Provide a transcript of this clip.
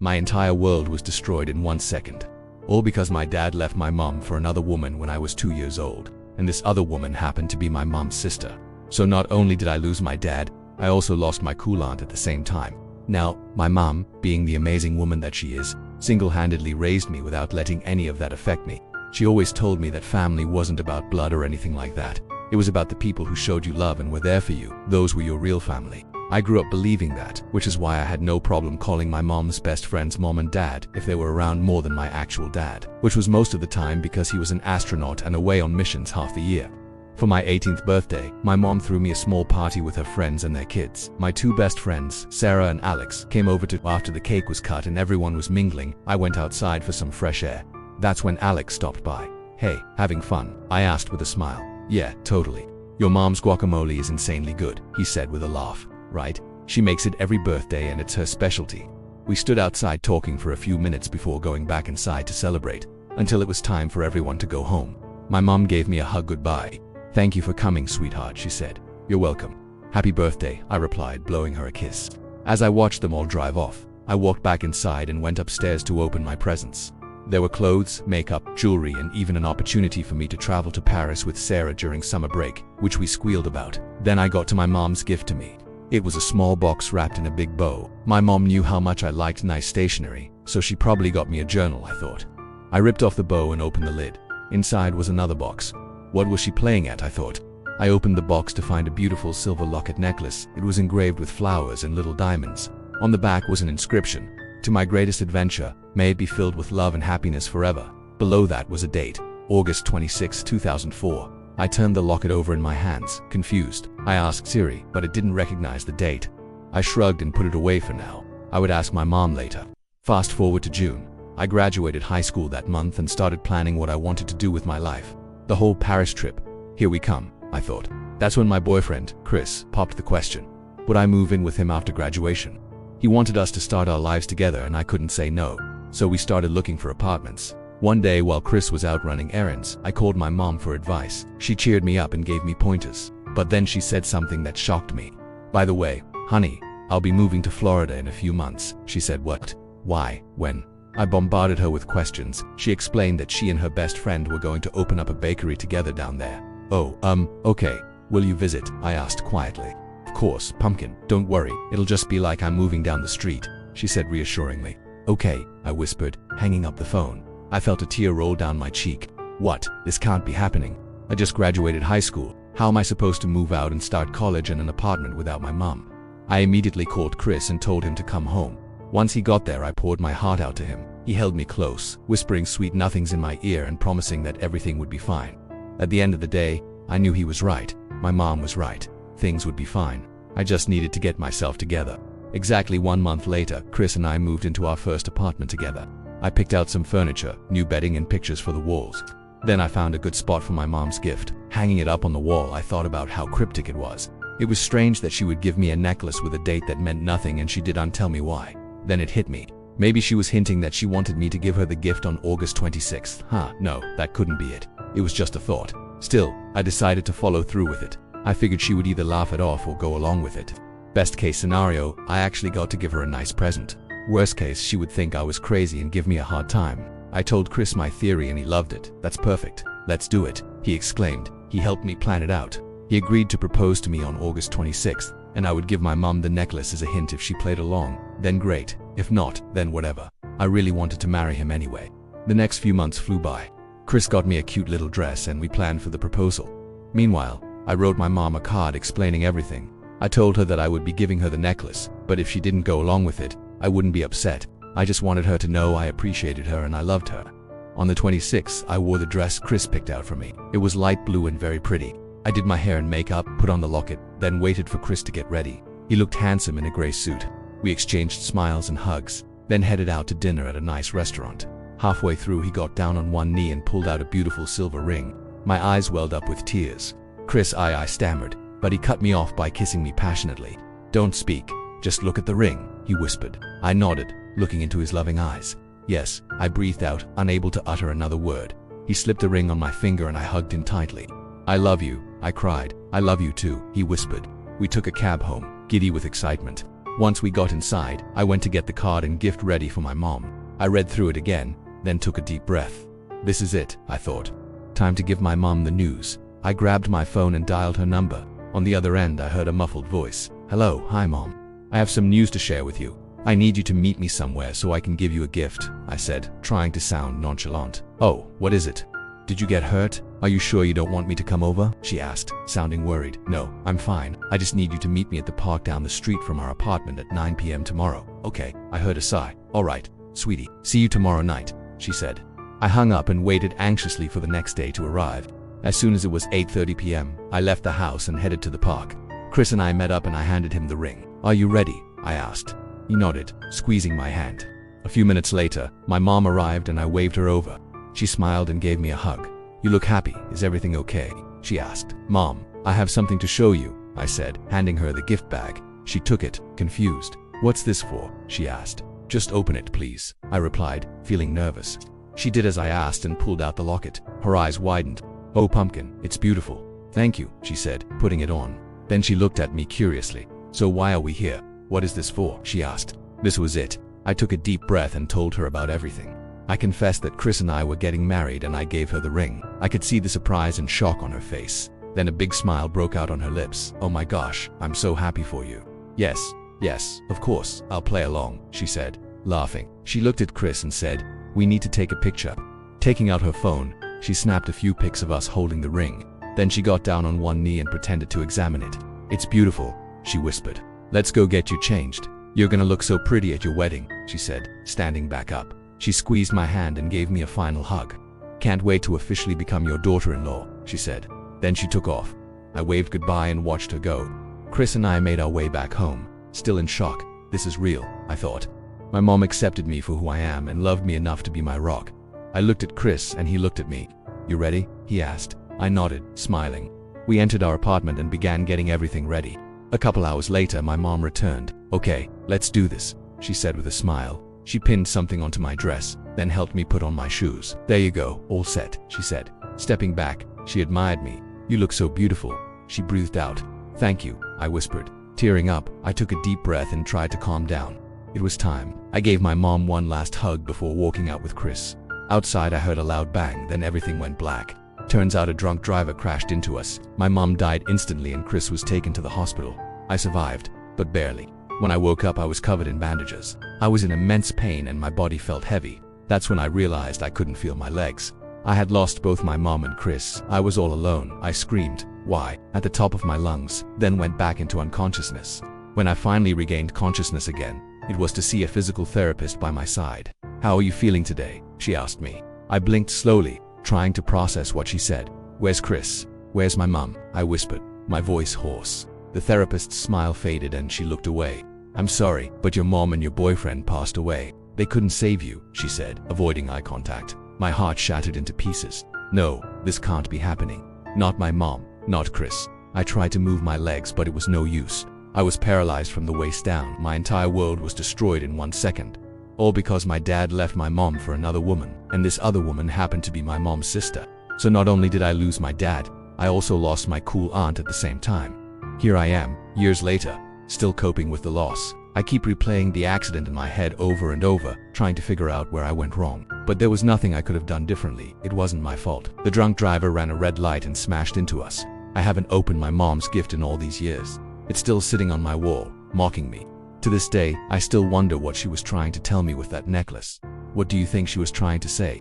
My entire world was destroyed in 1 second. All because my dad left my mom for another woman when I was 2 years old, and this other woman happened to be my mom's sister. So not only did I lose my dad, I also lost my cool aunt at the same time. Now, my mom, being the amazing woman that she is, single-handedly raised me without letting any of that affect me. She always told me that family wasn't about blood or anything like that. It was about the people who showed you love and were there for you. Those were your real family. I grew up believing that, which is why I had no problem calling my mom's best friends mom and dad if they were around more than my actual dad, which was most of the time because he was an astronaut and away on missions half the year. For my 18th birthday, my mom threw me a small party with her friends and their kids. My 2 best friends, Sarah and Alex, came over after the cake was cut and everyone was mingling. I went outside for some fresh air. That's when Alex stopped by. "Hey, having fun?" I asked with a smile. "Yeah, totally. Your mom's guacamole is insanely good," he said with a laugh. "Right? She makes it every birthday and it's her specialty." We stood outside talking for a few minutes before going back inside to celebrate, until it was time for everyone to go home. My mom gave me a hug goodbye. "Thank you for coming, sweetheart," she said. "You're welcome." "Happy birthday," I replied, blowing her a kiss. As I watched them all drive off, I walked back inside and went upstairs to open my presents. There were clothes, makeup, jewelry, and even an opportunity for me to travel to Paris with Sarah during summer break, which we squealed about. Then I got to my mom's gift to me. It was a small box wrapped in a big bow. My mom knew how much I liked nice stationery, so she probably got me a journal, I thought. I ripped off the bow and opened the lid. Inside was another box. What was she playing at, I thought. I opened the box to find a beautiful silver locket necklace. It was engraved with flowers and little diamonds. On the back was an inscription: "To my greatest adventure, may it be filled with love and happiness forever." Below that was a date, August 26, 2004. I turned the locket over in my hands, confused. I asked Siri, but it didn't recognize the date. I shrugged and put it away for now. I would ask my mom later. Fast forward to June. I graduated high school that month and started planning what I wanted to do with my life. The whole Paris trip. Here we come, I thought. That's when my boyfriend, Chris, popped the question. Would I move in with him after graduation? He wanted us to start our lives together and I couldn't say no. So we started looking for apartments. One day while Chris was out running errands, I called my mom for advice. She cheered me up and gave me pointers. But then she said something that shocked me. "By the way, honey, I'll be moving to Florida in a few months." She said, "What? Why? When?" I bombarded her with questions. She explained that she and her best friend were going to open up a bakery together down there. "Oh, okay. Will you visit?" I asked quietly. "Of course, pumpkin. Don't worry. It'll just be like I'm moving down the street," she said reassuringly. "Okay," I whispered, hanging up the phone. I felt a tear roll down my cheek. What? This can't be happening. I just graduated high school. How am I supposed to move out and start college in an apartment without my mom? I immediately called Chris and told him to come home. Once he got there, I poured my heart out to him. He held me close, whispering sweet nothings in my ear and promising that everything would be fine. At the end of the day, I knew he was right. My mom was right. Things would be fine. I just needed to get myself together. Exactly 1 month later, Chris and I moved into our first apartment together. I picked out some furniture, new bedding and pictures for the walls. Then I found a good spot for my mom's gift. Hanging it up on the wall, I thought about how cryptic it was. It was strange that she would give me a necklace with a date that meant nothing and she didn't tell me why. Then it hit me. Maybe she was hinting that she wanted me to give her the gift on August 26th. No, that couldn't be it. It was just a thought. Still, I decided to follow through with it. I figured she would either laugh it off or go along with it. Best case scenario, I actually got to give her a nice present. Worst case, she would think I was crazy and give me a hard time. I told Chris my theory and he loved it. "That's perfect. Let's do it," he exclaimed. He helped me plan it out. He agreed to propose to me on August 26th, and I would give my mom the necklace as a hint if she played along. Then great. If not, then whatever. I really wanted to marry him anyway. The next few months flew by. Chris got me a cute little dress and we planned for the proposal. Meanwhile, I wrote my mom a card explaining everything. I told her that I would be giving her the necklace, but if she didn't go along with it, I wouldn't be upset. I just wanted her to know I appreciated her and I loved her. On the 26th, I wore the dress Chris picked out for me. It was light blue and very pretty. I did my hair and makeup, put on the locket, then waited for Chris to get ready. He looked handsome in a gray suit. We exchanged smiles and hugs, then headed out to dinner at a nice restaurant. Halfway through, he got down on one knee and pulled out a beautiful silver ring. My eyes welled up with tears. "Chris," I stammered, but he cut me off by kissing me passionately. "Don't speak. Just look at the ring," he whispered. I nodded, looking into his loving eyes. "Yes," I breathed out, unable to utter another word. He slipped the ring on my finger and I hugged him tightly. "I love you," I cried. "I love you too," he whispered. We took a cab home, giddy with excitement. Once we got inside, I went to get the card and gift ready for my mom. I read through it again, then took a deep breath. This is it, I thought. Time to give my mom the news. I grabbed my phone and dialed her number. On the other end, I heard a muffled voice. Hello, hi mom. I have some news to share with you. I need you to meet me somewhere so I can give you a gift, I said, trying to sound nonchalant. Oh, what is it? Did you get hurt? Are you sure you don't want me to come over? She asked, sounding worried. No, I'm fine. I just need you to meet me at the park down the street from our apartment at 9 p.m. tomorrow. Okay, I heard a sigh. All right, sweetie. See you tomorrow night, she said. I hung up and waited anxiously for the next day to arrive. As soon as it was 8:30 p.m., I left the house and headed to the park. Chris and I met up and I handed him the ring. Are you ready? I asked. He nodded, squeezing my hand. A few minutes later, my mom arrived and I waved her over. She smiled and gave me a hug. You look happy. Is everything okay? She asked. Mom, I have something to show you, I said, handing her the gift bag. She took it, confused. What's this for? She asked. Just open it, please, I replied, feeling nervous. She did as I asked and pulled out the locket. Her eyes widened. Oh, pumpkin, it's beautiful. Thank you, she said, putting it on. Then she looked at me curiously. So why are we here? What is this for? She asked. This was it. I took a deep breath and told her about everything. I confessed that Chris and I were getting married and I gave her the ring. I could see the surprise and shock on her face. Then a big smile broke out on her lips. Oh my gosh, I'm so happy for you. Yes, of course, I'll play along, she said, laughing. She looked at Chris and said, we need to take a picture. Taking out her phone, she snapped a few pics of us holding the ring. Then she got down on one knee and pretended to examine it. It's beautiful, she whispered. Let's go get you changed. You're gonna look so pretty at your wedding, she said, standing back up. She squeezed my hand and gave me a final hug. Can't wait to officially become your daughter-in-law, she said. Then she took off. I waved goodbye and watched her go. Chris and I made our way back home, still in shock. This is real, I thought. My mom accepted me for who I am and loved me enough to be my rock. I looked at Chris and he looked at me. You ready? He asked. I nodded, smiling. We entered our apartment and began getting everything ready. A couple hours later, my mom returned. Okay, let's do this, she said with a smile. She pinned something onto my dress, then helped me put on my shoes. There you go, all set, she said. Stepping back, she admired me. You look so beautiful, she breathed out. Thank you, I whispered. Tearing up, I took a deep breath and tried to calm down. It was time. I gave my mom one last hug before walking out with Chris. Outside, I heard a loud bang, then everything went black. Turns out a drunk driver crashed into us. My mom died instantly and Chris was taken to the hospital. I survived, but barely. When I woke up, I was covered in bandages. I was in immense pain and my body felt heavy. That's when I realized I couldn't feel my legs. I had lost both my mom and Chris. I was all alone. I screamed, "Why?" at the top of my lungs, then went back into unconsciousness. When I finally regained consciousness again, it was to see a physical therapist by my side. How are you feeling today? She asked me. I blinked slowly, trying to process what she said. Where's Chris? Where's my mom? I whispered, my voice hoarse. The therapist's smile faded and she looked away. I'm sorry, but your mom and your boyfriend passed away. They couldn't save you, she said, avoiding eye contact. My heart shattered into pieces. No, this can't be happening. Not my mom, not Chris. I tried to move my legs, but it was no use. I was paralyzed from the waist down. My entire world was destroyed in 1 second. All because my dad left my mom for another woman, and this other woman happened to be my mom's sister. So not only did I lose my dad, I also lost my cool aunt at the same time. Here I am, years later, still coping with the loss. I keep replaying the accident in my head over and over, trying to figure out where I went wrong. But there was nothing I could have done differently. It wasn't my fault. The drunk driver ran a red light and smashed into us. I haven't opened my mom's gift in all these years. It's still sitting on my wall, mocking me. To this day, I still wonder what she was trying to tell me with that necklace. What do you think she was trying to say?